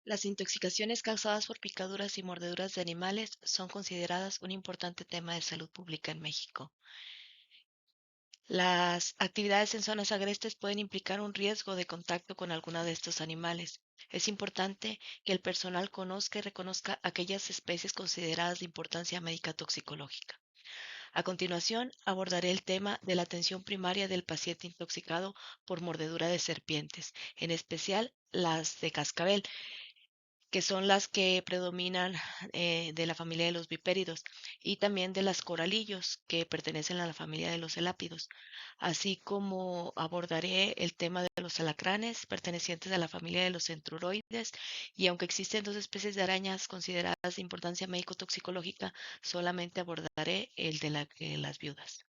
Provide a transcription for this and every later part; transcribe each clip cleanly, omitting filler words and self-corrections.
Las intoxicaciones causadas por picaduras y mordeduras de animales son consideradas un importante tema de salud pública en México. Las actividades en zonas agrestes pueden implicar un riesgo de contacto con alguno de estos animales. Es importante que el personal conozca y reconozca aquellas especies consideradas de importancia médica toxicológica. A continuación, abordaré el tema de la atención primaria del paciente intoxicado por mordedura de serpientes, en especial las de cascabel, que son las que predominan de la familia de los vipéridos, y también de las coralillos, que pertenecen a la familia de los elápidos, así como abordaré el tema de los alacranes, pertenecientes a la familia de los centruroides, y aunque existen dos especies de arañas consideradas de importancia médico-toxicológica, solamente abordaré el de las viudas.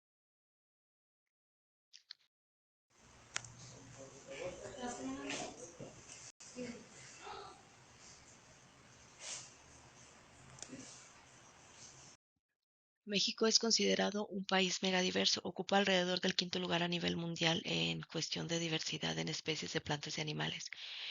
México es considerado un país megadiverso, ocupa alrededor del quinto lugar a nivel mundial en cuestión de diversidad en especies de plantas y animales.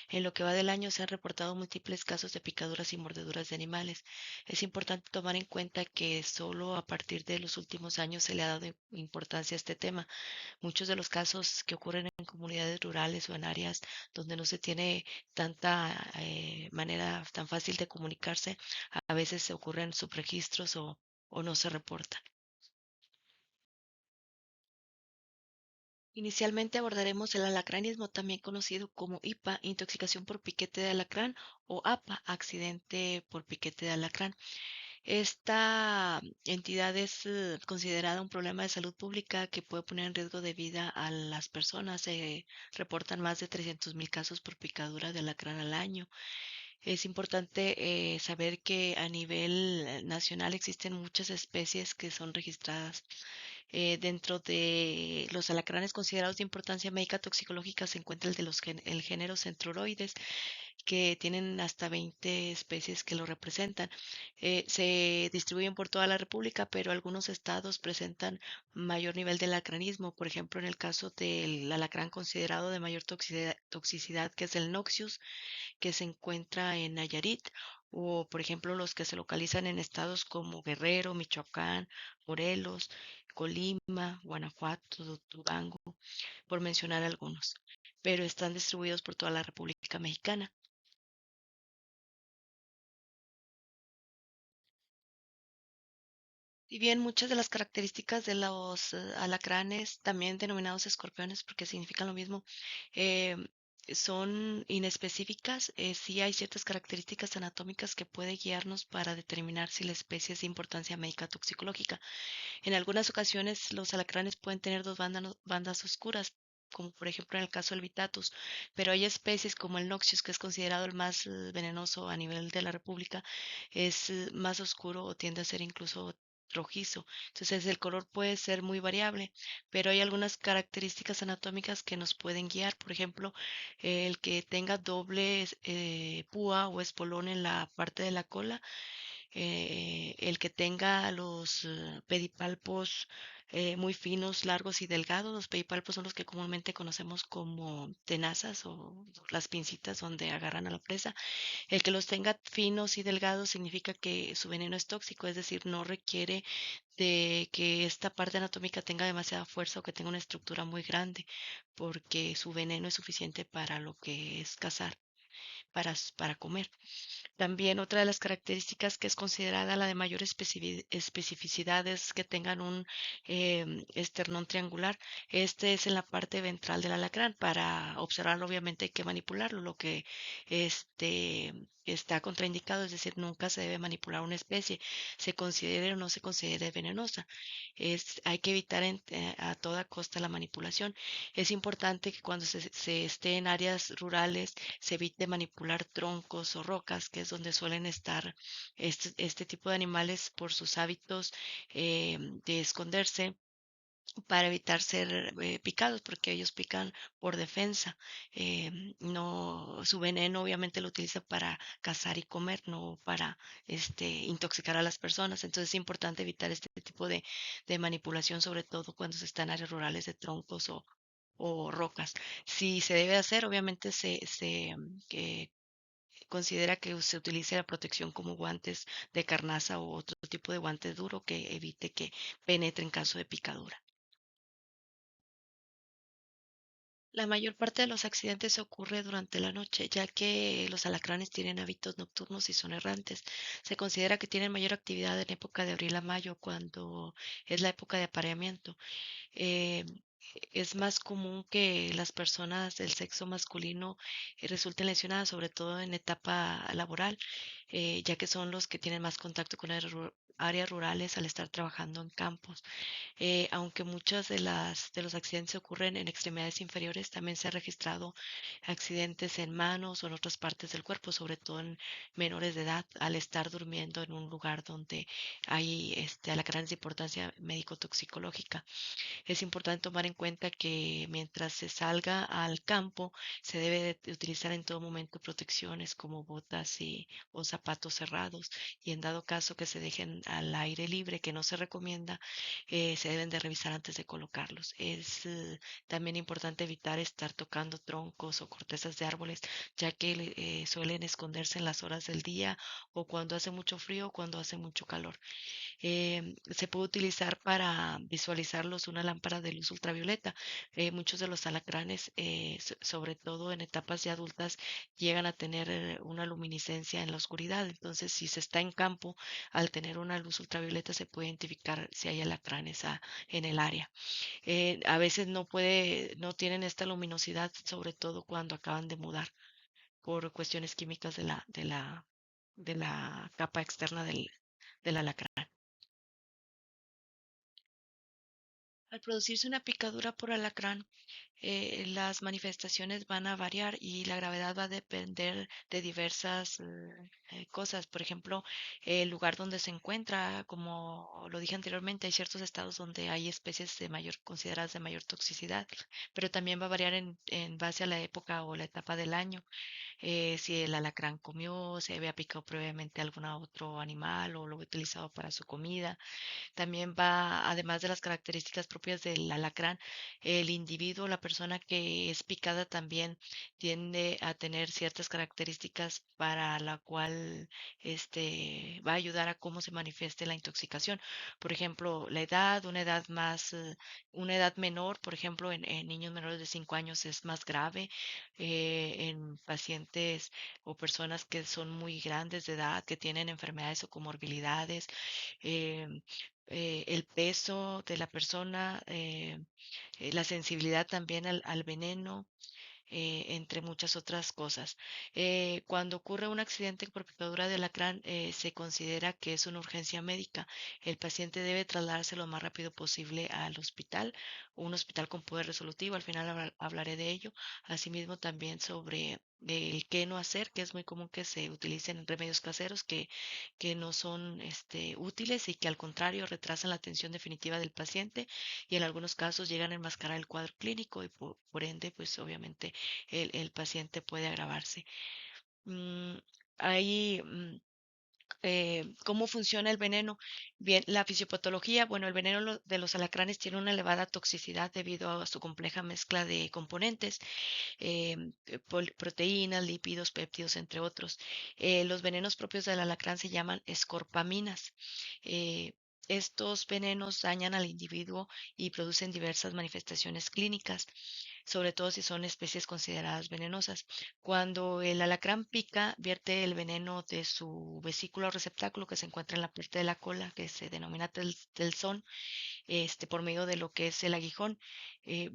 En lo que va del año se han reportado múltiples casos de picaduras y mordeduras de animales. Es importante tomar en cuenta que solo a partir de los últimos años se le ha dado importancia a este tema. Muchos de los casos que ocurren en comunidades rurales o en áreas donde no se tiene tanta manera tan fácil de comunicarse, a veces se ocurren subregistros o no se reportan. Inicialmente abordaremos el alacranismo, también conocido como IPA, intoxicación por piquete de alacrán, o APA, accidente por piquete de alacrán. Esta entidad es considerada un problema de salud pública que puede poner en riesgo de vida a las personas. Se reportan más de 300,000 casos por picadura de alacrán al año. Es importante saber que a nivel nacional existen muchas especies que son registradas. Dentro de los alacranes considerados de importancia médica toxicológica se encuentra el género Centruroides, que tienen hasta 20 especies que lo representan. Se distribuyen por toda la República, pero algunos estados presentan mayor nivel de alacranismo. Por ejemplo, en el caso del alacrán considerado de mayor toxicidad, que es el Noxius, que se encuentra en Nayarit, o por ejemplo los que se localizan en estados como Guerrero, Michoacán, Morelos, Colima, Guanajuato, Durango, por mencionar algunos, pero están distribuidos por toda la República Mexicana. Si bien muchas de las características de los alacranes, también denominados escorpiones porque significan lo mismo, eh, son inespecíficas, sí hay ciertas características anatómicas que puede guiarnos para determinar si la especie es de importancia médica toxicológica. En algunas ocasiones los alacranes pueden tener dos bandas oscuras, como por ejemplo en el caso del Vitatus, pero hay especies como el Noxius, que es considerado el más venenoso a nivel de la República, es más oscuro o tiende a ser incluso rojizo. Entonces el color puede ser muy variable, pero hay algunas características anatómicas que nos pueden guiar. Por ejemplo, el que tenga doble púa o espolón en la parte de la cola, el que tenga los pedipalpos muy finos, largos y delgados. Los pedipalpos son los que comúnmente conocemos como tenazas o las pincitas donde agarran a la presa. El que los tenga finos y delgados significa que su veneno es tóxico, es decir, no requiere de que esta parte anatómica tenga demasiada fuerza o que tenga una estructura muy grande, porque su veneno es suficiente para lo que es cazar, para comer. También otra de las características que es considerada la de mayor especificidad es que tengan un esternón triangular. Este es en la parte ventral del alacrán. Para observarlo, obviamente hay que manipularlo, lo que este está contraindicado, es decir, nunca se debe manipular una especie, se considere o no se considere venenosa. Hay que evitar a toda costa la manipulación. Es importante que cuando se esté en áreas rurales se evite manipular troncos o rocas, que es donde suelen estar este tipo de animales por sus hábitos de esconderse para evitar ser picados, porque ellos pican por defensa. No, su veneno obviamente lo utiliza para cazar y comer, no para intoxicar a las personas. Entonces es importante evitar este tipo de manipulación, sobre todo cuando se está en áreas rurales de troncos o rocas. Si se debe hacer, obviamente considera que se utilice la protección como guantes de carnaza o otro tipo de guante duro que evite que penetre en caso de picadura. La mayor parte de los accidentes ocurre durante la noche, ya que los alacranes tienen hábitos nocturnos y son errantes. Se considera que tienen mayor actividad en época de abril a mayo, cuando es la época de apareamiento. Eh, es más común que las personas del sexo masculino resulten lesionadas, sobre todo en etapa laboral, ya que son los que tienen más contacto con áreas rurales al estar trabajando en campos. Aunque muchos de los accidentes ocurren en extremidades inferiores, también se ha registrado accidentes en manos o en otras partes del cuerpo, sobre todo en menores de edad, al estar durmiendo en un lugar donde hay alacranes de importancia médico-toxicológica. Es importante tomar en cuenta que mientras se salga al campo, se debe de utilizar en todo momento protecciones como botas o zapatos cerrados, y en dado caso que se dejen al aire libre, que no se recomienda, se deben de revisar antes de colocarlos. Es también importante evitar estar tocando troncos o cortezas de árboles, ya que suelen esconderse en las horas del día o cuando hace mucho frío o cuando hace mucho calor. Se puede utilizar para visualizarlos una lámpara de luz ultravioleta. Muchos de los alacranes, sobre todo en etapas ya adultas, llegan a tener una luminiscencia en la oscuridad. Entonces, si se está en campo, al tener una luz ultravioleta se puede identificar si hay alacranes en el área. A veces no tienen esta luminosidad, sobre todo cuando acaban de mudar por cuestiones químicas de la capa externa del alacrán. Al producirse una picadura por alacrán, las manifestaciones van a variar y la gravedad va a depender de diversas cosas. Por ejemplo, el lugar donde se encuentra, como lo dije anteriormente, hay ciertos estados donde hay especies consideradas de mayor toxicidad, pero también va a variar en base a la época o la etapa del año. Si el alacrán comió, si había picado previamente algún otro animal o lo había utilizado para su comida. También va, además de las características propias del alacrán, el individuo, la persona que es picada también tiende a tener ciertas características para la cual va a ayudar a cómo se manifieste la intoxicación. Por ejemplo, la edad, una edad menor, por ejemplo, en niños menores de 5 años es más grave, en pacientes o personas que son muy grandes de edad, que tienen enfermedades o comorbilidades, em, el peso de la persona, la sensibilidad también al veneno, entre muchas otras cosas. Cuando ocurre un accidente por picadura de alacrán, se considera que es una urgencia médica. El paciente debe trasladarse lo más rápido posible al hospital, un hospital con poder resolutivo. Al final hablaré de ello. Asimismo, también sobre el qué no hacer, que es muy común que se utilicen remedios caseros que no son útiles y que al contrario retrasan la atención definitiva del paciente, y en algunos casos llegan a enmascarar el cuadro clínico y por ende, pues obviamente el paciente puede agravarse. Mm, Ahí, ¿cómo funciona el veneno? Bien, la fisiopatología, bueno, el veneno de los alacranes tiene una elevada toxicidad debido a su compleja mezcla de componentes, proteínas, lípidos, péptidos, entre otros. Los venenos propios del alacrán se llaman escorpaminas. Eh, Estos venenos dañan al individuo y producen diversas manifestaciones clínicas, sobre todo si son especies consideradas venenosas. Cuando el alacrán pica, vierte el veneno de su vesícula o receptáculo que se encuentra en la parte de la cola, que se denomina telzón, por medio de lo que es el aguijón.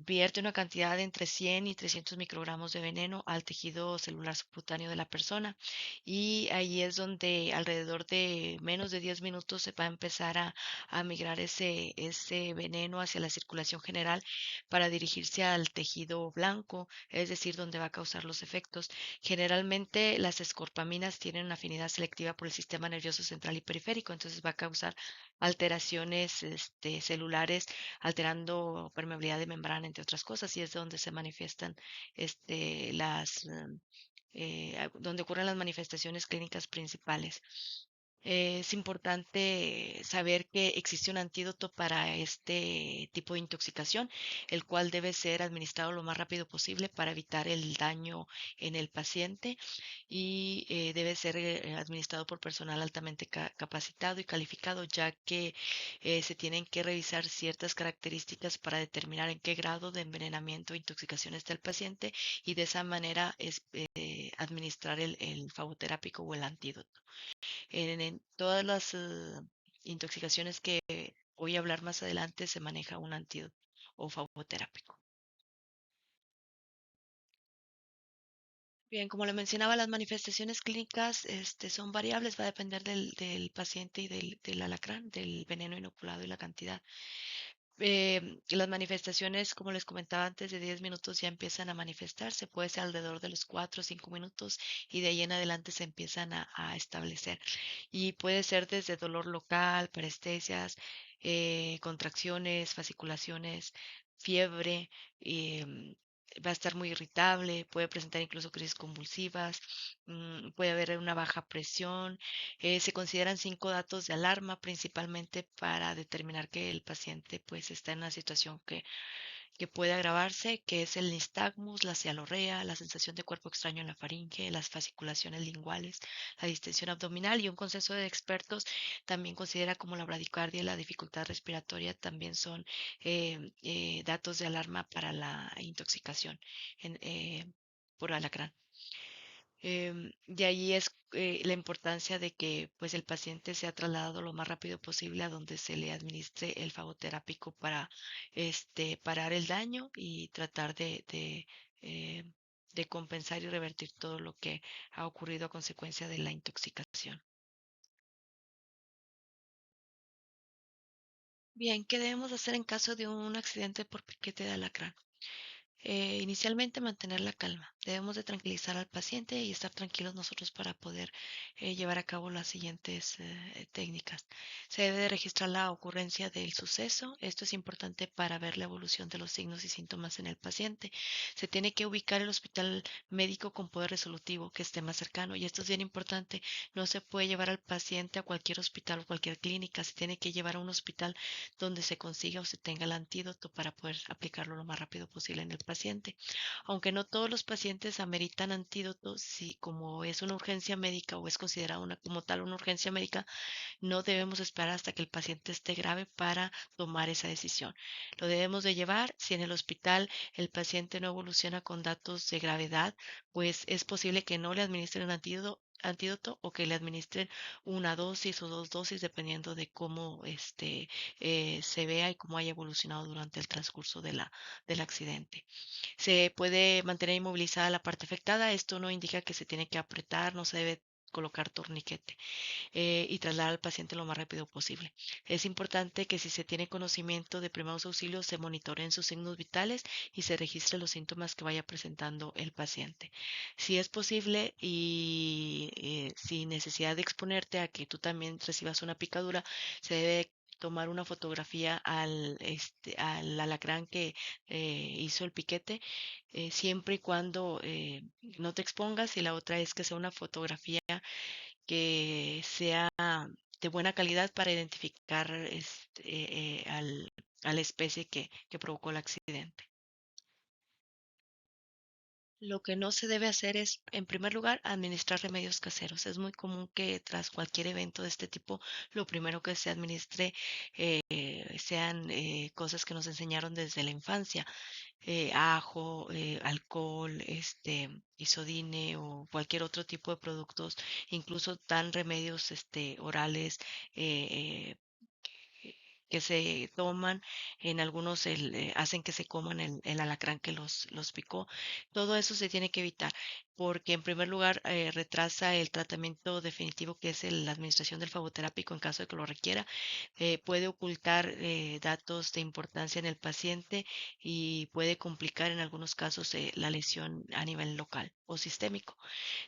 Vierte una cantidad de entre 100 y 300 microgramos de veneno al tejido celular subcutáneo de la persona, y ahí es donde alrededor de menos de 10 minutos se va a empezar a migrar ese veneno hacia la circulación general para dirigirse al tejido blanco, es decir, donde va a causar los efectos. Generalmente las escorpaminas tienen una afinidad selectiva por el sistema nervioso central y periférico, entonces va a causar alteraciones celulares, alterando permeabilidad de membrana, entre otras cosas, y es donde se manifiestan donde ocurren las manifestaciones clínicas principales. Es importante saber que existe un antídoto para este tipo de intoxicación, el cual debe ser administrado lo más rápido posible para evitar el daño en el paciente y debe ser administrado por personal altamente capacitado y calificado, ya que se tienen que revisar ciertas características para determinar en qué grado de envenenamiento o intoxicación está el paciente y de esa manera administrar el fagoterápico o el antídoto. En todas las intoxicaciones que voy a hablar más adelante se maneja un antídoto o fagoterápico. Bien, como le mencionaba, las manifestaciones clínicas son variables, va a depender del paciente y del alacrán, del veneno inoculado y la cantidad. Las manifestaciones, como les comentaba antes, de 10 minutos ya empiezan a manifestarse, puede ser alrededor de los 4 o 5 minutos y de ahí en adelante se empiezan a establecer. Y puede ser desde dolor local, parestesias, contracciones, fasciculaciones, fiebre, va a estar muy irritable, puede presentar incluso crisis convulsivas, puede haber una baja presión. Se consideran 5 datos de alarma principalmente para determinar que el paciente pues está en una situación que puede agravarse, que es el nistagmus, la cialorrea, la sensación de cuerpo extraño en la faringe, las fasciculaciones linguales, la distensión abdominal y un consenso de expertos también considera como la bradicardia y la dificultad respiratoria también son datos de alarma para la intoxicación en, por alacrán. De ahí es la importancia de que pues el paciente sea trasladado lo más rápido posible a donde se le administre el fagoterápico para parar el daño y tratar eh, de compensar y revertir todo lo que ha ocurrido a consecuencia de la intoxicación. Bien, ¿qué debemos hacer en caso de un accidente por piquete de alacrán? Inicialmente mantener la calma. Debemos de tranquilizar al paciente y estar tranquilos nosotros para poder llevar a cabo las siguientes técnicas. Se debe de registrar la ocurrencia del suceso. Esto es importante para ver la evolución de los signos y síntomas en el paciente. Se tiene que ubicar el hospital médico con poder resolutivo que esté más cercano. Y esto es bien importante. No se puede llevar al paciente a cualquier hospital o cualquier clínica. Se tiene que llevar a un hospital donde se consiga o se tenga el antídoto para poder aplicarlo lo más rápido posible en el paciente. Aunque no todos los pacientes ameritan antídotos, si como es una urgencia médica o es considerada como tal una urgencia médica, no debemos esperar hasta que el paciente esté grave para tomar esa decisión. Lo debemos de llevar. Si en el hospital el paciente no evoluciona con datos de gravedad, pues es posible que no le administren antídoto o que le administren una dosis o 2 dosis dependiendo de cómo se vea y cómo haya evolucionado durante el transcurso del accidente. Se puede mantener inmovilizada la parte afectada. Esto no indica que se tiene que apretar, no se debe colocar torniquete y trasladar al paciente lo más rápido posible. Es importante que si se tiene conocimiento de primeros auxilios, se monitoreen sus signos vitales y se registren los síntomas que vaya presentando el paciente. Si es posible y sin necesidad de exponerte a que tú también recibas una picadura, se debe tomar una fotografía al alacrán que hizo el piquete, siempre y cuando no te expongas, y la otra es que sea una fotografía que sea de buena calidad para identificar a la especie que provocó el accidente. Lo que no se debe hacer es, en primer lugar, administrar remedios caseros. Es muy común que tras cualquier evento de este tipo, lo primero que se administre sean cosas que nos enseñaron desde la infancia, ajo, alcohol, isodine o cualquier otro tipo de productos, incluso dan remedios orales eh, que se toman, en algunos hacen que se coman el alacrán que los picó. Todo eso se tiene que evitar porque en primer lugar retrasa el tratamiento definitivo que es la administración del fagoterápico en caso de que lo requiera. Puede ocultar datos de importancia en el paciente y puede complicar en algunos casos la lesión a nivel local o sistémico.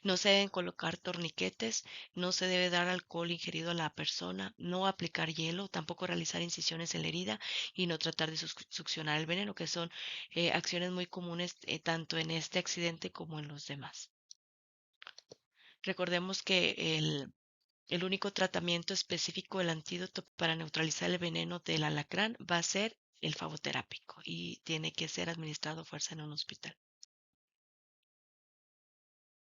No se deben colocar torniquetes, no se debe dar alcohol ingerido a la persona, no aplicar hielo, tampoco realizar incisiones en la herida y no tratar de succionar el veneno, que son acciones muy comunes tanto en este accidente como en los demás. Recordemos que el único tratamiento específico, el antídoto para neutralizar el veneno del alacrán va a ser el fagoterápico y tiene que ser administrado a fuerza en un hospital.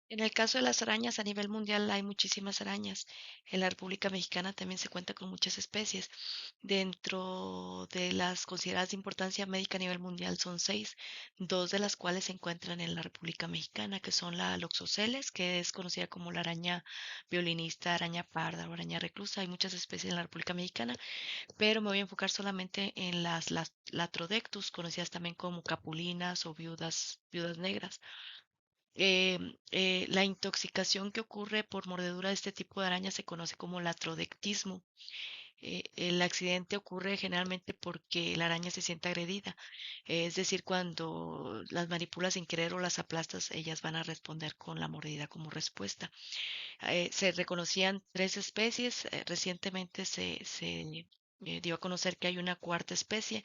En el caso de las arañas, a nivel mundial hay muchísimas arañas. En la República Mexicana también se cuenta con muchas especies. Dentro de las consideradas de importancia médica a nivel mundial son seis, dos de las cuales se encuentran en la República Mexicana, que son la Loxoceles, que es conocida como la araña violinista, araña parda o araña reclusa. Hay muchas especies en la República Mexicana, pero me voy a enfocar solamente en las Latrodectus, conocidas también como capulinas o viudas negras. La intoxicación que ocurre por mordedura de este tipo de araña se conoce como latrodectismo. El accidente ocurre generalmente porque la araña se siente agredida, es decir, cuando las manipulas sin querer o las aplastas, ellas van a responder con la mordida como respuesta. Se reconocían tres especies, recientemente se dio a conocer que hay una cuarta especie,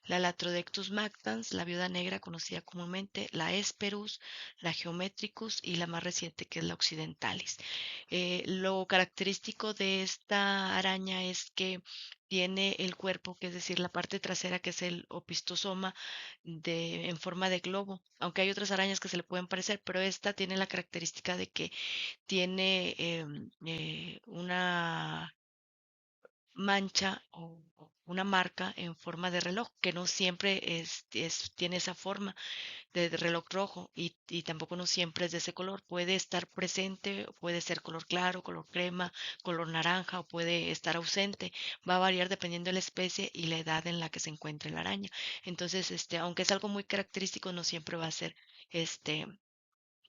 la Latrodectus mactans, la viuda negra conocida comúnmente, la Hesperus, la Geometricus y la más reciente que es la Occidentalis. Lo característico de esta araña es que tiene el cuerpo, que es decir, la parte trasera, que es el opistosoma en forma de globo, aunque hay otras arañas que se le pueden parecer, pero esta tiene la característica de que tiene una mancha o una marca en forma de reloj, que no siempre tiene esa forma de reloj rojo y tampoco no siempre es de ese color. Puede estar presente, puede ser color claro, color crema, color naranja o puede estar ausente. Va a variar dependiendo de la especie y la edad en la que se encuentre la araña. Entonces, aunque es algo muy característico, no siempre va a ser este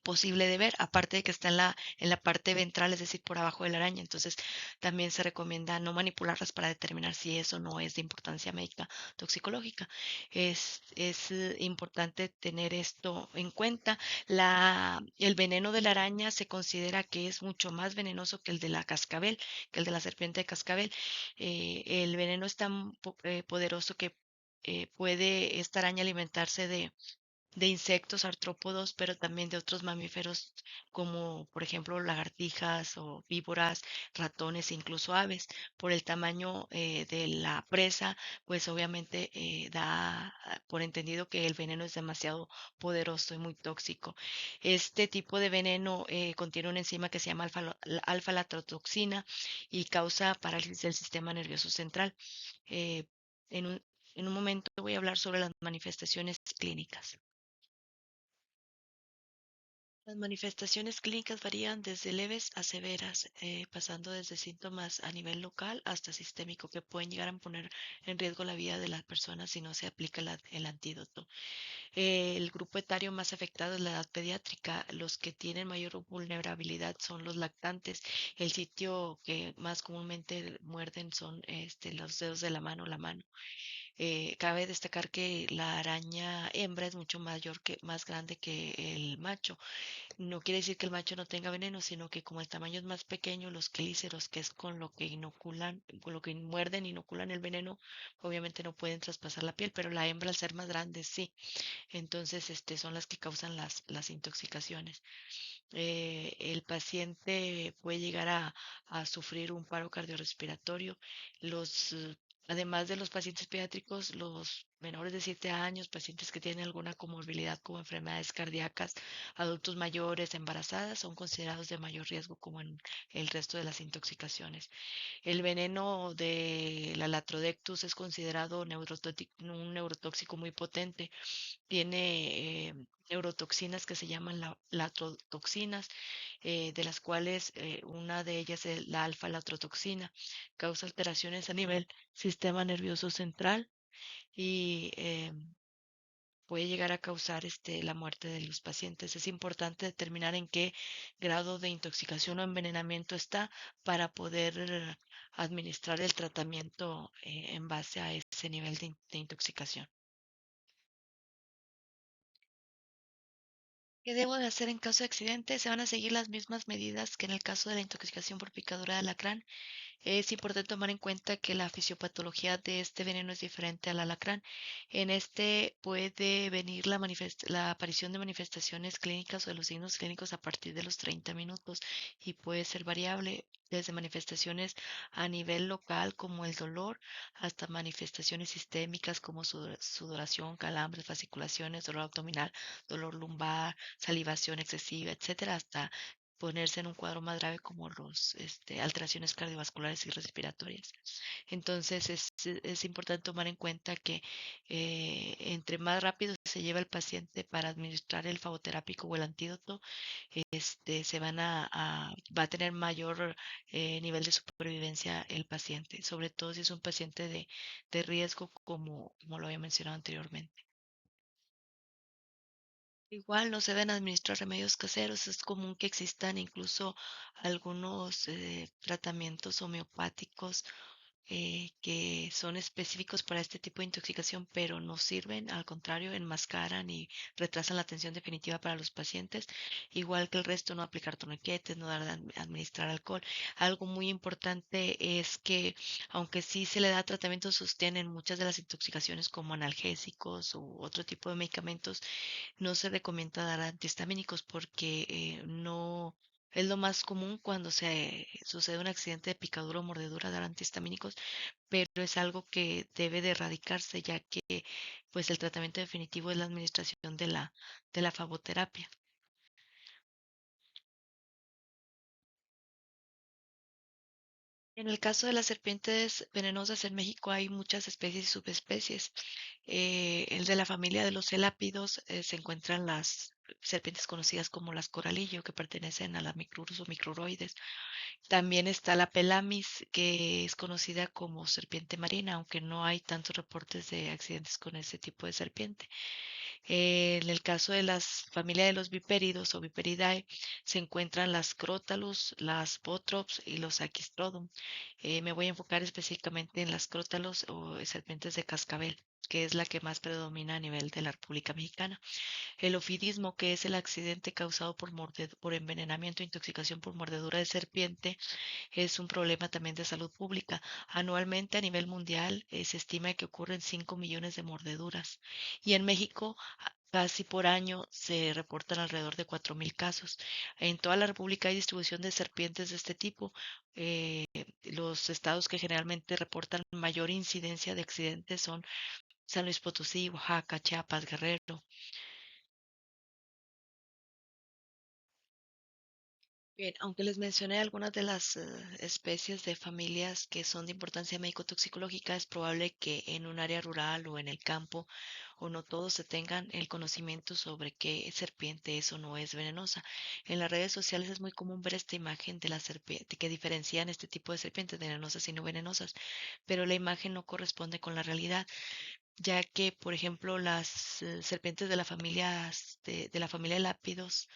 posible de ver, aparte de que está en la parte ventral, es decir, por abajo de la araña. Entonces, también se recomienda no manipularlas para determinar si eso no es de importancia médica toxicológica. Es importante tener esto en cuenta. El veneno de la araña se considera que es mucho más venenoso que el de la cascabel, que el de la serpiente de cascabel. El veneno es tan poderoso que puede esta araña alimentarse de insectos artrópodos, pero también de otros mamíferos como por ejemplo lagartijas o víboras, ratones e incluso aves. Por el tamaño de la presa, pues obviamente da por entendido que el veneno es demasiado poderoso y muy tóxico. Este tipo de veneno contiene una enzima que se llama alfa-latrotoxina y causa parálisis del sistema nervioso central. Eh, en un, en un momento voy a hablar sobre las manifestaciones clínicas. Las manifestaciones clínicas varían desde leves a severas, pasando desde síntomas a nivel local hasta sistémico, que pueden llegar a poner en riesgo la vida de las personas si no se aplica el antídoto. El grupo etario más afectado es la edad pediátrica. Los que tienen mayor vulnerabilidad son los lactantes. El sitio que más comúnmente muerden son los dedos de la mano. Cabe destacar que la araña hembra es mucho más grande que el macho. No quiere decir que el macho no tenga veneno, sino que como el tamaño es más pequeño, los quelíceros, que es con lo que inoculan, con lo que muerden, inoculan el veneno, obviamente no pueden traspasar la piel, pero la hembra al ser más grande sí. Entonces, son las que causan las intoxicaciones. El paciente puede llegar a sufrir un paro cardiorrespiratorio. Además de los pacientes pediátricos, los menores de 7 años, pacientes que tienen alguna comorbilidad como enfermedades cardíacas, adultos mayores, embarazadas, son considerados de mayor riesgo como en el resto de las intoxicaciones. El veneno de la Latrodectus es considerado un neurotóxico muy potente. Tiene neurotoxinas que se llaman latrotoxinas, de las cuales una de ellas es la alfa-latrotoxina. Causa alteraciones a nivel sistema nervioso central y puede llegar a causar la muerte de los pacientes. Es importante determinar en qué grado de intoxicación o envenenamiento está para poder administrar el tratamiento en base a ese nivel de intoxicación. ¿Qué debo de hacer en caso de accidente? Se van a seguir las mismas medidas que en el caso de la intoxicación por picadura de alacrán. Es importante tomar en cuenta que la fisiopatología de este veneno es diferente al alacrán. En este puede venir la aparición de manifestaciones clínicas o de los signos clínicos a partir de los 30 minutos y puede ser variable desde manifestaciones a nivel local como el dolor hasta manifestaciones sistémicas como sudoración, calambres, fasciculaciones, dolor abdominal, dolor lumbar, salivación excesiva, etcétera, hasta ponerse en un cuadro más grave como los alteraciones cardiovasculares y respiratorias. Entonces es importante tomar en cuenta que entre más rápido se lleva el paciente para administrar el fagoterápico o el antídoto, va a tener mayor nivel de supervivencia el paciente, sobre todo si es un paciente de riesgo como lo había mencionado anteriormente. Igual no se deben administrar remedios caseros, es común que existan incluso algunos tratamientos homeopáticos que son específicos para este tipo de intoxicación, pero no sirven, al contrario, enmascaran y retrasan la atención definitiva para los pacientes, igual que el resto, no aplicar torniquetes, no dar administrar alcohol. Algo muy importante es que, aunque sí se le da tratamiento sostén en muchas de las intoxicaciones como analgésicos u otro tipo de medicamentos, no se recomienda dar antihistamínicos porque no es lo más común cuando se sucede un accidente de picadura o mordedura dar antihistamínicos, pero es algo que debe de erradicarse ya que pues el tratamiento definitivo es la administración de la fagoterapia. En el caso de las serpientes venenosas en México hay muchas especies y subespecies. El de la familia de los celápidos se encuentran las serpientes conocidas como las coralillo, que pertenecen a las micrurus o micruroides. También está la pelamis, que es conocida como serpiente marina, aunque no hay tantos reportes de accidentes con ese tipo de serpiente. En el caso de las familias de los vipéridos o Viperidae, se encuentran las crótalos, las botrops y los aquistrodon. Me voy a enfocar específicamente en las crótalos o serpientes de cascabel, que es la que más predomina a nivel de la República Mexicana. El ofidismo, que es el accidente causado por envenenamiento o intoxicación por mordedura de serpiente, es un problema también de salud pública. Anualmente a nivel mundial se estima que ocurren 5 millones de mordeduras y en México casi por año se reportan alrededor de 4.000 casos. En toda la República hay distribución de serpientes de este tipo. Los estados que generalmente reportan mayor incidencia de accidentes son San Luis Potosí, Oaxaca, Chiapas, Guerrero. Bien, aunque les mencioné algunas de las especies de familias que son de importancia médico-toxicológica, es probable que en un área rural o en el campo o no todos se tengan el conocimiento sobre qué serpiente es o no es venenosa. En las redes sociales es muy común ver esta imagen de la serpiente que diferencian este tipo de serpientes venenosas y no venenosas, pero la imagen no corresponde con la realidad, ya que, por ejemplo, las serpientes de la familia Lápidos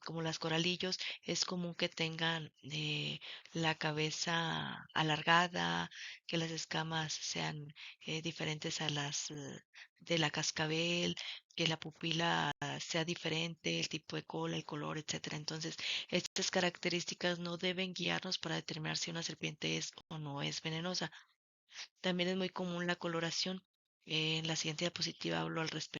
como las coralillos, es común que tengan la cabeza alargada, que las escamas sean diferentes a las de la cascabel, que la pupila sea diferente, el tipo de cola, el color, etcétera. Entonces, estas características no deben guiarnos para determinar si una serpiente es o no es venenosa. También es muy común la coloración. En la siguiente diapositiva hablo al respecto.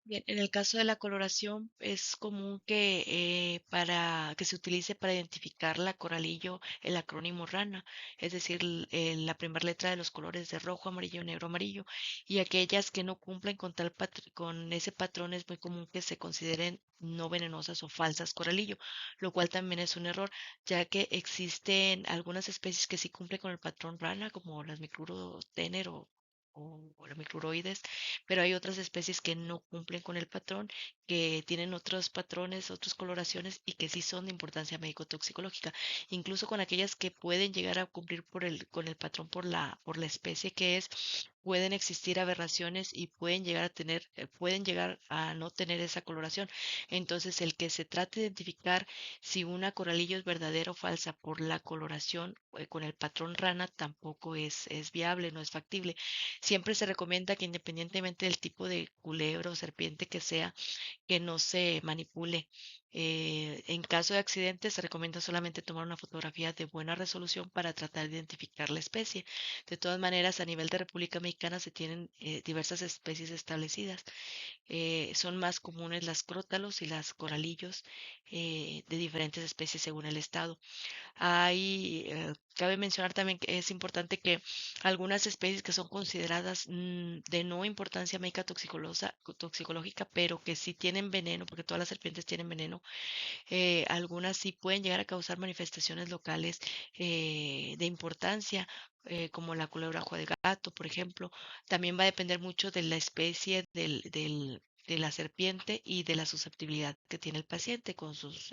Bien, en el caso de la coloración es común que para que se utilice para identificar la coralillo el acrónimo RANA, es decir, la primera letra de los colores de rojo, amarillo, negro, amarillo, y aquellas que no cumplen con ese patrón es muy común que se consideren no venenosas o falsas coralillo, lo cual también es un error, ya que existen algunas especies que sí cumplen con el patrón RANA, como las micruro tener o las micruroides, pero hay otras especies que no cumplen con el patrón, que tienen otros patrones, otras coloraciones y que sí son de importancia médico-toxicológica, incluso con aquellas que pueden llegar a cumplir con el patrón por la especie que es, pueden existir aberraciones y pueden llegar a no tener esa coloración. Entonces, el que se trate de identificar si una coralillo es verdadera o falsa por la coloración con el patrón rana tampoco es viable, no es factible. Siempre se recomienda que independientemente del tipo de culebra o serpiente que sea, que no se manipule. En caso de accidente, se recomienda solamente tomar una fotografía de buena resolución para tratar de identificar la especie. De todas maneras, a nivel de República Mexicana se tienen diversas especies establecidas. Son más comunes las crótalos y las coralillos de diferentes especies según el estado. Cabe mencionar también que es importante que algunas especies que son consideradas de no importancia médica toxicológica, pero que sí tienen veneno, porque todas las serpientes tienen veneno, algunas sí pueden llegar a causar manifestaciones locales de importancia, como la culebra ojo de gato, por ejemplo. También va a depender mucho de la especie de la serpiente y de la susceptibilidad que tiene el paciente con sus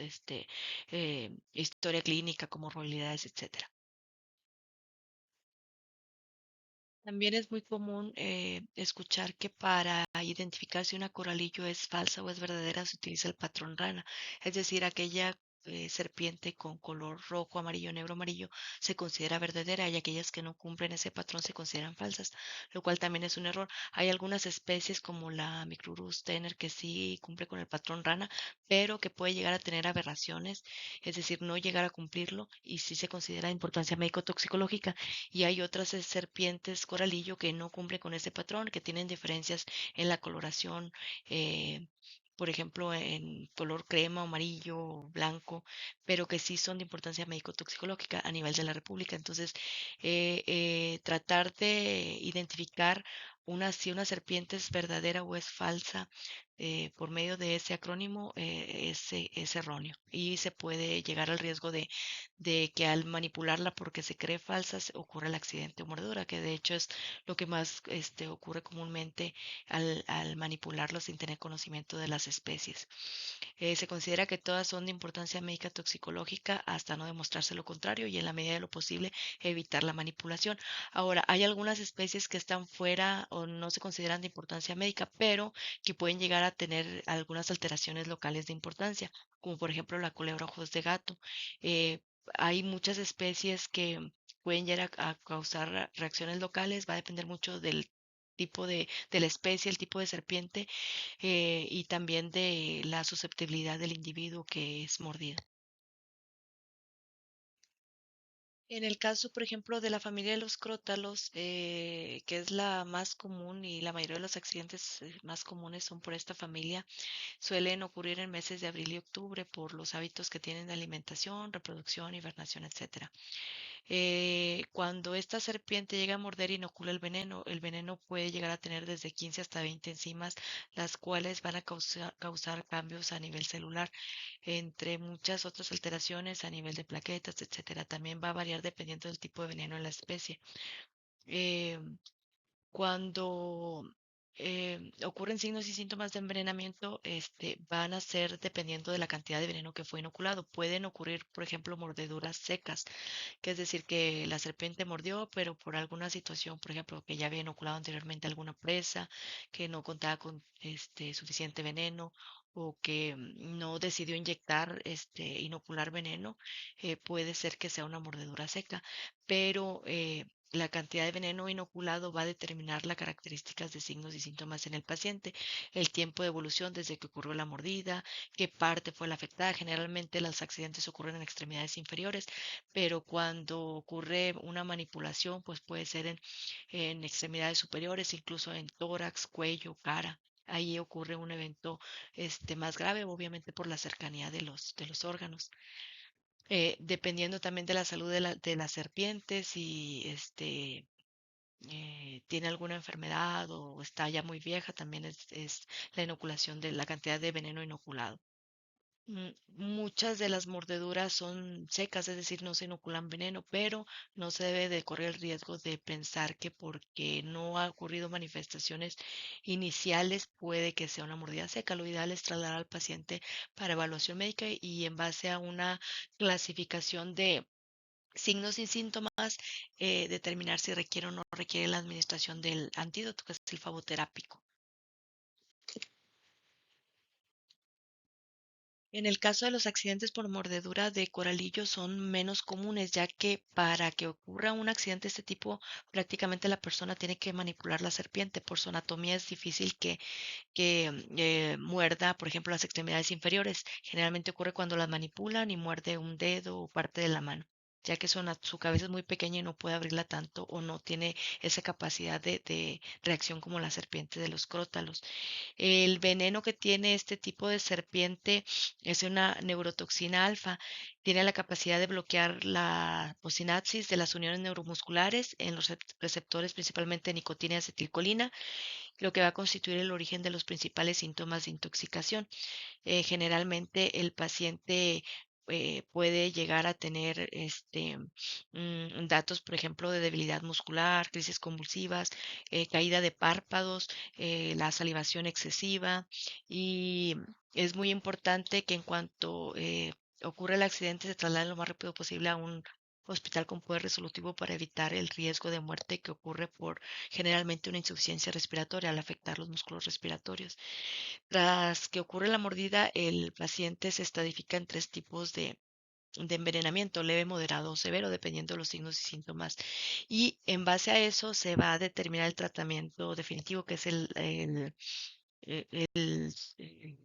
historia clínica, comorbilidades, etcétera. También es muy común escuchar que para identificar si una coralillo es falsa o es verdadera se utiliza el patrón rana, es decir, aquella serpiente con color rojo, amarillo, negro, amarillo se considera verdadera y aquellas que no cumplen ese patrón se consideran falsas, lo cual también es un error. Hay algunas especies como la Micrurus tener que sí cumple con el patrón rana, pero que puede llegar a tener aberraciones, es decir, no llegar a cumplirlo y sí se considera de importancia médico-toxicológica y hay otras serpientes coralillo que no cumplen con ese patrón, que tienen diferencias en la coloración, eh, por ejemplo, en color crema, amarillo, o blanco, pero que sí son de importancia médico-toxicológica a nivel de la República. Entonces, tratar de identificar si una serpiente es verdadera o es falsa por medio de ese acrónimo es erróneo y se puede llegar al riesgo de que al manipularla porque se cree falsa ocurre el accidente o mordedura, que de hecho es lo que más ocurre comúnmente al manipularlo sin tener conocimiento de las especies. Se considera que todas son de importancia médica toxicológica hasta no demostrarse lo contrario y en la medida de lo posible evitar la manipulación. Ahora, hay algunas especies que están fuera o no se consideran de importancia médica, pero que pueden llegar a tener algunas alteraciones locales de importancia, como por ejemplo la culebra ojos de gato. Eh, Hay muchas especies que pueden llegar a causar reacciones locales, va a depender mucho del tipo de la especie, el tipo de serpiente y también de la susceptibilidad del individuo que es mordido. En el caso, por ejemplo, de la familia de los crótalos, que es la más común y la mayoría de los accidentes más comunes son por esta familia, suelen ocurrir en meses de abril y octubre por los hábitos que tienen de alimentación, reproducción, hibernación, etcétera. Cuando esta serpiente llega a morder, inocula el veneno puede llegar a tener desde 15 hasta 20 enzimas, las cuales van a causar cambios a nivel celular, entre muchas otras alteraciones a nivel de plaquetas, etcétera. También va a variar dependiendo del tipo de veneno en la especie. Eh, Cuando ocurren signos y síntomas de envenenamiento, van a ser dependiendo de la cantidad de veneno que fue inoculado. Pueden ocurrir, por ejemplo, mordeduras secas, que es decir, que la serpiente mordió, pero por alguna situación, por ejemplo, que ya había inoculado anteriormente alguna presa, que no contaba con suficiente veneno o que no decidió inyectar, inocular veneno, puede ser que sea una mordedura seca, pero la cantidad de veneno inoculado va a determinar las características de signos y síntomas en el paciente, el tiempo de evolución desde que ocurrió la mordida, qué parte fue la afectada. Generalmente los accidentes ocurren en extremidades inferiores, pero cuando ocurre una manipulación, pues puede ser en extremidades superiores, incluso en tórax, cuello, cara. Ahí ocurre un evento más grave, obviamente por la cercanía de los órganos. Dependiendo también de la salud de la serpiente, si tiene alguna enfermedad o está ya muy vieja, también es la inoculación de la cantidad de veneno inoculado. Muchas de las mordeduras son secas, es decir, no se inoculan veneno, pero no se debe de correr el riesgo de pensar que porque no ha ocurrido manifestaciones iniciales puede que sea una mordida seca. Lo ideal es trasladar al paciente para evaluación médica y en base a una clasificación de signos y síntomas, determinar si requiere o no requiere la administración del antídoto, que es el faboterápico. En el caso de los accidentes por mordedura de coralillo son menos comunes, ya que para que ocurra un accidente de este tipo, prácticamente la persona tiene que manipular la serpiente. Por su anatomía es difícil que muerda, por ejemplo, las extremidades inferiores. Generalmente ocurre cuando las manipulan y muerde un dedo o parte de la mano, ya que su cabeza es muy pequeña y no puede abrirla tanto o no tiene esa capacidad de reacción como la serpiente de los crótalos. El veneno que tiene este tipo de serpiente es una neurotoxina alfa. Tiene la capacidad de bloquear la sinapsis de las uniones neuromusculares en los receptores, principalmente de nicotina y acetilcolina, lo que va a constituir el origen de los principales síntomas de intoxicación. Generalmente el paciente puede llegar a tener datos, por ejemplo, de debilidad muscular, crisis convulsivas, caída de párpados, la salivación excesiva y es muy importante que en cuanto ocurre el accidente se traslade lo más rápido posible a un hospital con poder resolutivo para evitar el riesgo de muerte que ocurre por generalmente una insuficiencia respiratoria al afectar los músculos respiratorios. Tras que ocurre la mordida, el paciente se estratifica en tres tipos de envenenamiento, leve, moderado o severo, dependiendo de los signos y síntomas. Y en base a eso se va a determinar el tratamiento definitivo, que es el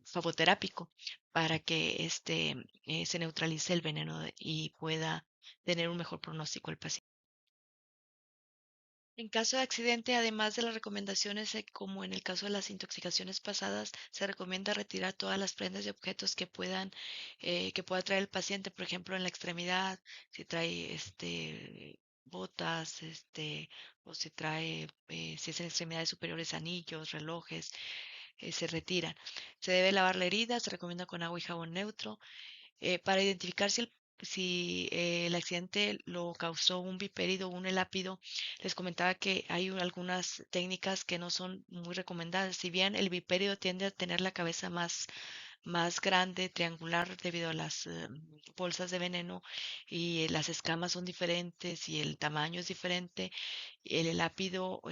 fagoterápico, para que se neutralice el veneno y pueda tener un mejor pronóstico el paciente. En caso de accidente, además de las recomendaciones, como en el caso de las intoxicaciones pasadas, se recomienda retirar todas las prendas y objetos que pueda traer el paciente, por ejemplo, en la extremidad, si trae botas, o si trae, si es en extremidades superiores, anillos, relojes, se retiran. Se debe lavar la herida, se recomienda con agua y jabón neutro para identificar si el accidente lo causó un bipérido o un elápido, les comentaba que hay algunas técnicas que no son muy recomendadas. Si bien el bipérido tiende a tener la cabeza más grande, triangular, debido a las bolsas de veneno y las escamas son diferentes y el tamaño es diferente, el elápido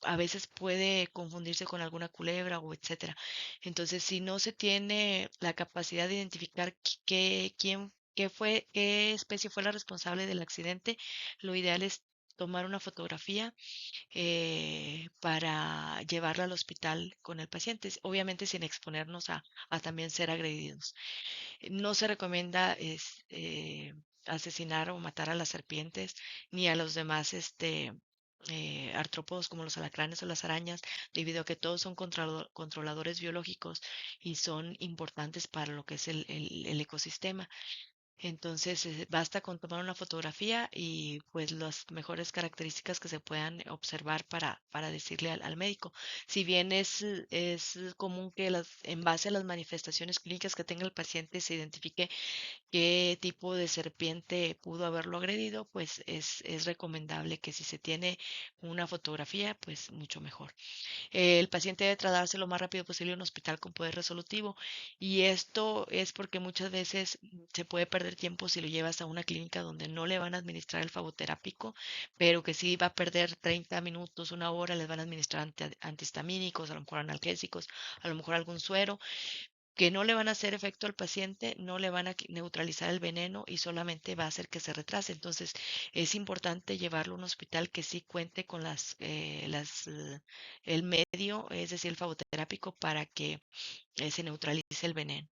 a veces puede confundirse con alguna culebra o etcétera. Entonces, si no se tiene la capacidad de identificar qué especie fue la responsable del accidente, lo ideal es tomar una fotografía para llevarla al hospital con el paciente, obviamente sin exponernos a también ser agredidos. No se recomienda asesinar o matar a las serpientes ni a los demás artrópodos como los alacranes o las arañas, debido a que todos son controladores biológicos y son importantes para lo que es el ecosistema. Entonces, basta con tomar una fotografía y pues las mejores características que se puedan observar para decirle al médico. Si bien es común que en base a las manifestaciones clínicas que tenga el paciente se identifique qué tipo de serpiente pudo haberlo agredido, pues es recomendable que si se tiene una fotografía, pues mucho mejor. El paciente debe trasladarse lo más rápido posible a un hospital con poder resolutivo y esto es porque muchas veces se puede perder tiempo si lo llevas a una clínica donde no le van a administrar el fagoterápico, pero que sí va a perder 30 minutos, una hora, les van a administrar antihistamínicos, a lo mejor analgésicos, a lo mejor algún suero que no le van a hacer efecto al paciente, no le van a neutralizar el veneno y solamente va a hacer que se retrase. Entonces, es importante llevarlo a un hospital que sí cuente con el medio, es decir, el fagoterápico, para que se neutralice el veneno.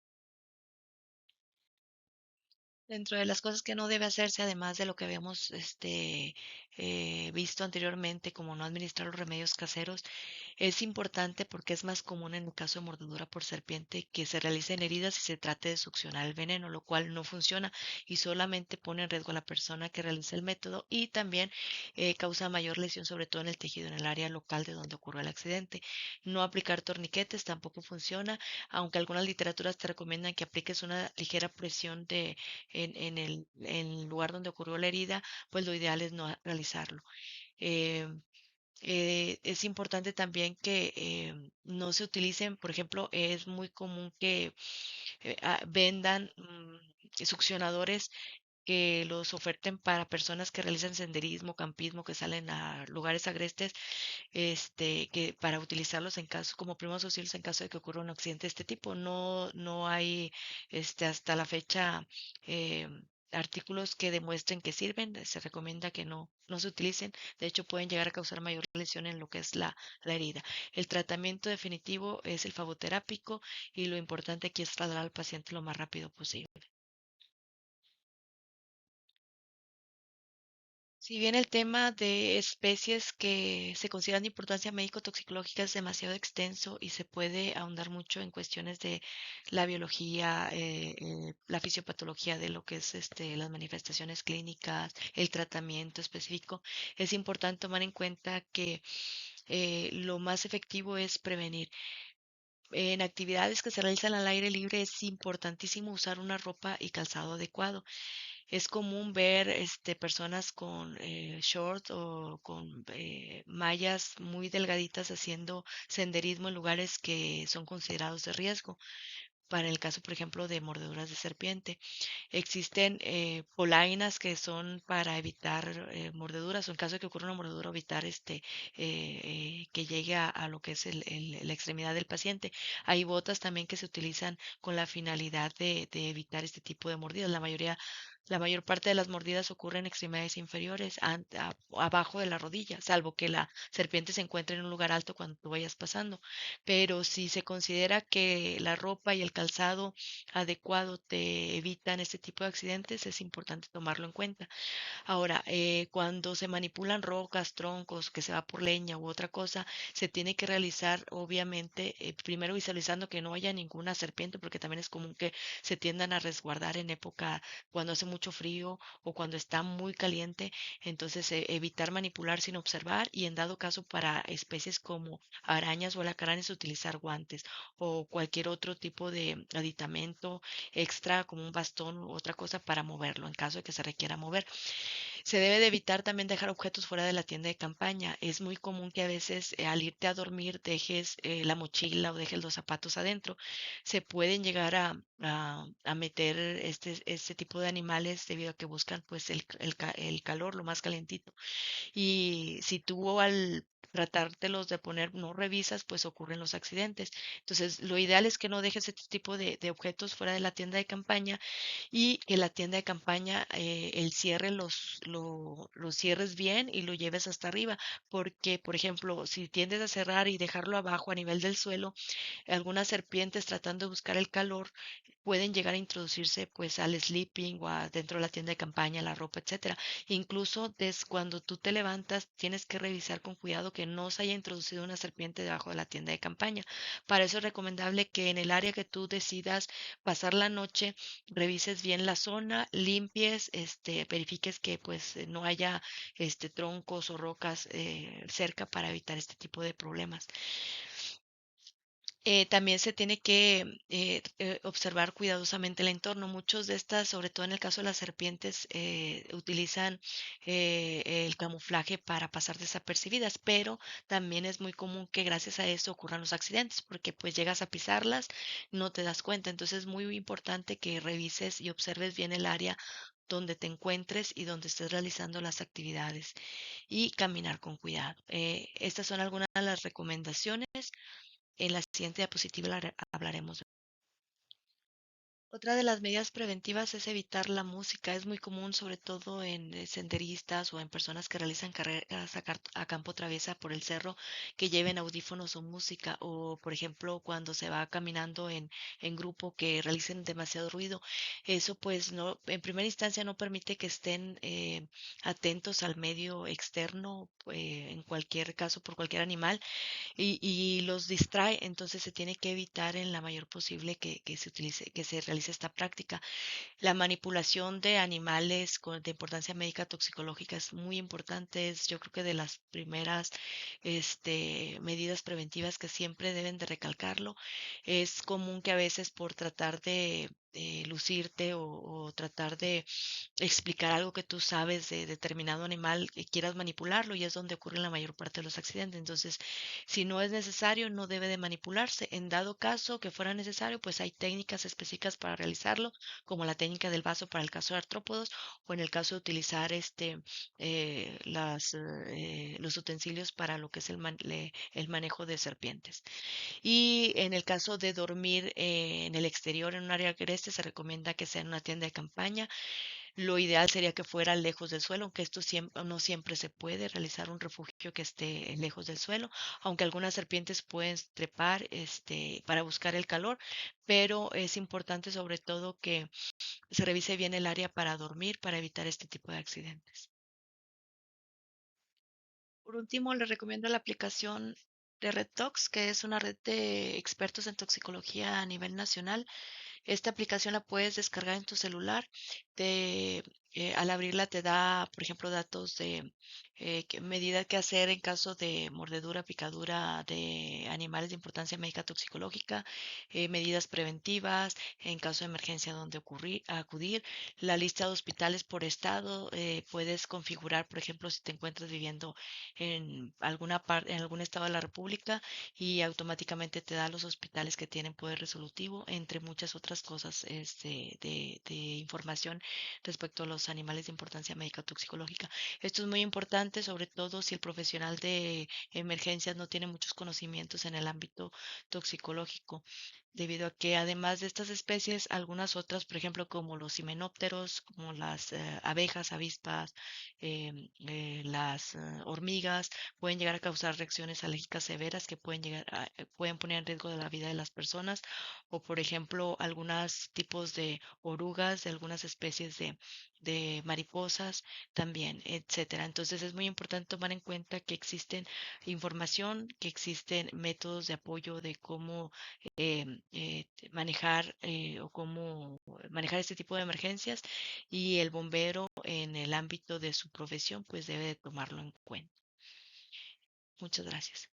Dentro de las cosas que no debe hacerse, además de lo que habíamos visto anteriormente, como no administrar los remedios caseros, es importante porque es más común en el caso de mordedura por serpiente que se realicen heridas y se trate de succionar el veneno, lo cual no funciona y solamente pone en riesgo a la persona que realiza el método y también causa mayor lesión, sobre todo en el tejido, en el área local de donde ocurrió el accidente. No aplicar torniquetes tampoco funciona, aunque algunas literaturas te recomiendan que apliques una ligera presión en el lugar donde ocurrió la herida, pues lo ideal es no realizarlo. Eh, es importante también que no se utilicen, por ejemplo, es muy común que vendan succionadores que los oferten para personas que realizan senderismo, campismo, que salen a lugares agrestes, que para utilizarlos en caso, como primeros auxilios en caso de que ocurra un accidente de este tipo. No hay, hasta la fecha, eh, artículos que demuestren que sirven. Se recomienda que no se utilicen. De hecho, pueden llegar a causar mayor lesión en lo que es la herida. El tratamiento definitivo es el fagoterápico y lo importante aquí es trasladar al paciente lo más rápido posible. Si bien el tema de especies que se consideran de importancia médico-toxicológica es demasiado extenso y se puede ahondar mucho en cuestiones de la biología, la fisiopatología de lo que es las manifestaciones clínicas, el tratamiento específico, es importante tomar en cuenta que lo más efectivo es prevenir. En actividades que se realizan al aire libre es importantísimo usar una ropa y calzado adecuado. Es común ver personas con short o con mallas muy delgaditas haciendo senderismo en lugares que son considerados de riesgo, para el caso, por ejemplo, de mordeduras de serpiente. Existen polainas que son para evitar mordeduras, o en caso de que ocurra una mordedura, evitar que llegue a lo que es la extremidad del paciente. Hay botas también que se utilizan con la finalidad de evitar este tipo de mordidas. La mayor parte de las mordidas ocurren en extremidades inferiores, abajo de la rodilla, salvo que la serpiente se encuentre en un lugar alto cuando tú vayas pasando. Pero si se considera que la ropa y el calzado adecuado te evitan este tipo de accidentes, es importante tomarlo en cuenta. Ahora, cuando se manipulan rocas, troncos, que se va por leña u otra cosa, se tiene que realizar, obviamente, primero visualizando que no haya ninguna serpiente, porque también es común que se tiendan a resguardar en época cuando hace mucho frío o cuando está muy caliente. Entonces, evitar manipular sin observar y en dado caso para especies como arañas o alacranes, utilizar guantes o cualquier otro tipo de aditamento extra como un bastón u otra cosa para moverlo en caso de que se requiera mover. Se debe de evitar también dejar objetos fuera de la tienda de campaña. Es muy común que a veces al irte a dormir dejes la mochila o dejes los zapatos adentro. Se pueden llegar a meter este tipo de animales debido a que buscan pues el calor, lo más calentito. Y si tú al tratártelos de poner no revisas, pues ocurren los accidentes. Entonces, lo ideal es que no dejes este tipo de objetos fuera de la tienda de campaña y que la tienda de campaña, el cierre los cierres bien y lo lleves hasta arriba, porque, por ejemplo, si tiendes a cerrar y dejarlo abajo a nivel del suelo, algunas serpientes tratando de buscar el calor pueden llegar a introducirse pues al sleeping o dentro de la tienda de campaña, la ropa, etcétera. Incluso cuando tú te levantas, tienes que revisar con cuidado que no se haya introducido una serpiente debajo de la tienda de campaña. Para eso es recomendable que en el área que tú decidas pasar la noche, revises bien la zona, limpies, verifiques que pues no haya troncos o rocas cerca para evitar este tipo de problemas. También se tiene que observar cuidadosamente el entorno. Muchos de estas, sobre todo en el caso de las serpientes, utilizan el camuflaje para pasar desapercibidas, pero también es muy común que gracias a eso ocurran los accidentes, porque pues llegas a pisarlas, no te das cuenta. Entonces es muy importante que revises y observes bien el área donde te encuentres y donde estés realizando las actividades y caminar con cuidado. Estas son algunas de las recomendaciones. En la siguiente diapositiva hablaremos. Otra de las medidas preventivas es evitar la música. Es muy común, sobre todo en senderistas o en personas que realizan carreras a campo traviesa por el cerro, que lleven audífonos o música. O, por ejemplo, cuando se va caminando en grupo, que realicen demasiado ruido. Eso, pues, no, en primera instancia no permite que estén atentos al medio externo, en cualquier caso, por cualquier animal y los distrae, entonces se tiene que evitar en la mayor posible que se utilice, que se realice esta práctica. La manipulación de animales de importancia médica toxicológica es muy importante, es yo creo que de las primeras medidas preventivas que siempre deben de recalcarlo. Es común que a veces por tratar de lucirte o tratar de explicar algo que tú sabes de determinado animal que quieras manipularlo y es donde ocurren la mayor parte de los accidentes. Entonces, si no es necesario, no debe de manipularse. En dado caso que fuera necesario, pues hay técnicas específicas para realizarlo, como la técnica del vaso para el caso de artrópodos o en el caso de utilizar los utensilios para lo que es el manejo de serpientes. Y en el caso de dormir en el exterior, en un área agreste, se recomienda que sea en una tienda de campaña. Lo ideal sería que fuera lejos del suelo, aunque esto no siempre se puede realizar un refugio que esté lejos del suelo, aunque algunas serpientes pueden trepar para buscar el calor, pero es importante sobre todo que se revise bien el área para dormir para evitar este tipo de accidentes. Por último, le recomiendo la aplicación de RedTox, que es una red de expertos en toxicología a nivel nacional. Esta aplicación la puedes descargar en tu celular. Al abrirla te da, por ejemplo, datos de medida que hacer en caso de mordedura, picadura de animales de importancia médica toxicológica, medidas preventivas, en caso de emergencia donde acudir, la lista de hospitales por estado. Puedes configurar, por ejemplo, si te encuentras viviendo en alguna parte, en algún estado de la República y automáticamente te da los hospitales que tienen poder resolutivo, entre muchas otras cosas de información respecto a los animales de importancia médica toxicológica. Esto es muy importante, sobre todo si el profesional de emergencias no tiene muchos conocimientos en el ámbito toxicológico, debido a que además de estas especies, algunas otras, por ejemplo, como los himenópteros, como las abejas, avispas, las hormigas, pueden llegar a causar reacciones alérgicas severas que pueden poner en riesgo de la vida de las personas, o por ejemplo, algunos tipos de orugas, de algunas especies de mariposas también, etcétera. Entonces es muy importante tomar en cuenta que existen información, que existen métodos de apoyo de cómo manejar o cómo manejar este tipo de emergencias, y el bombero en el ámbito de su profesión pues debe de tomarlo en cuenta. Muchas gracias.